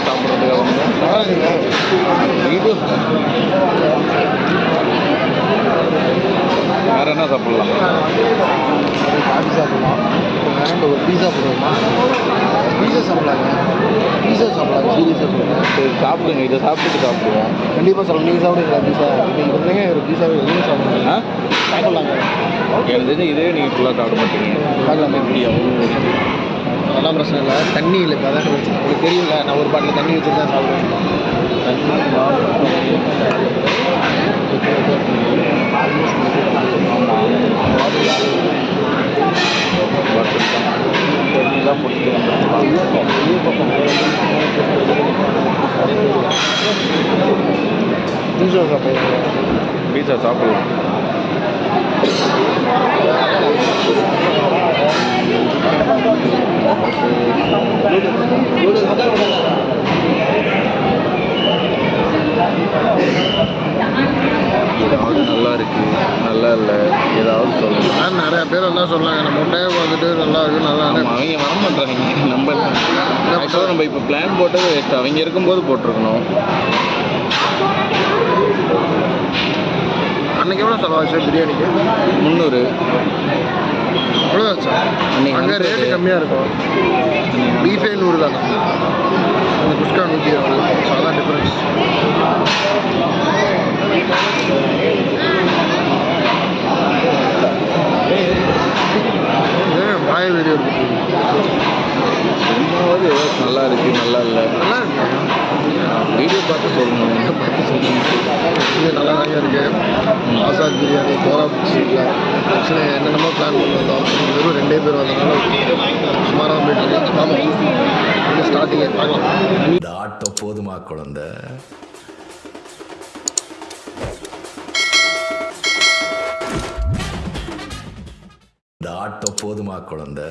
சாப்பிட்றதுக்காக வந்தோம். வீடியோ வேறு என்ன சாப்பிட்லாம்? காஃபி சாப்பிட்லாம். வேண்டாம் ஒரு பீஸா போடுவோமா? பீஸா சாப்பிட்லாங்க. பீஸா சாப்பிட்லாம். சீரியஸாக சொல்லுங்கள். சரி சாப்பிடுங்க, இதை சாப்பிட்டுட்டு சாப்பிடுவோம். கண்டிப்பாக சொல்லலாம். நீங்கள் சாப்பிடுங்களா பீஸா? இப்போ இல்லைங்க ஒரு பீஸாவே எதுவும் சாப்பிடுங்க. சாப்பிட்லாங்க. எனக்கு தெரிஞ்சு இதே நீங்கள் ஃபுல்லாக சாப்பிட மாட்டீங்க. பார்க்கலாமா? எப்படி அவ்வளோ அதெல்லாம் பிரச்சனை இல்லை. தண்ணி இல்லை. இப்போ அதான் பிரச்சனை. உங்களுக்கு தெரியல, நான் ஒரு பாட்டில் தண்ணி வச்சுட்டு தான் சாப்பிடுவேன். தண்ணிலாம் பிடிச்சிட்டு பீஸா சாப்பிடுவோம். பீஸா சாப்பிடலாம். ஏதாவது நல்லா இருக்கு, நல்லா இல்லை, ஏதாவது சொல்லலாம். நிறையா பேர் எல்லாம் சொன்னாங்க. நம்ம முட்டையை பார்த்துட்டு நல்லா இருக்கு, நல்லா அவங்க வர மாட்டாங்க. நம்ம ஆக்சுவலாக நம்ம இப்போ பிளான் போட்டது வேஸ்ட். அவங்க இருக்கும்போது போட்டிருக்கணும். அன்றைக்கி எவ்வளோ செலவாச்சு பிரியாணிக்கு? 300. எவ்வளோச்சா? அங்கே ரேட்டு கம்மியாக இருக்கும். பீஃபே 100 தானே, அந்த குஸ்கா 120. ஸோ அதான் டிஃப்ரென்ஸ். வாய வீடியோ இருக்குது. சும்மாவது நல்லா இருக்கு, நல்லா இல்லை, நல்லா இருக்கு. வீடியோ பார்த்து சொல்லணும். இது நல்லா தாங்க இருக்குது. ஆசாத் பிரியாணி, கோரா ஸ்ட்ரீட்டில் ஆக்சுவலி என்னென்னமோ பிளான் பண்ணி வந்தோம். வெறும் 2 பேர் வந்ததுனால சுமாராக போயிட்டு இருந்துச்சு. ஆமாம், இது ஸ்டார்டிங்கே பார்க்கலாம். இந்த ஆட்டோ போதுமா குழந்தை? இந்த ஆட்டோ போதுமா குழந்தை?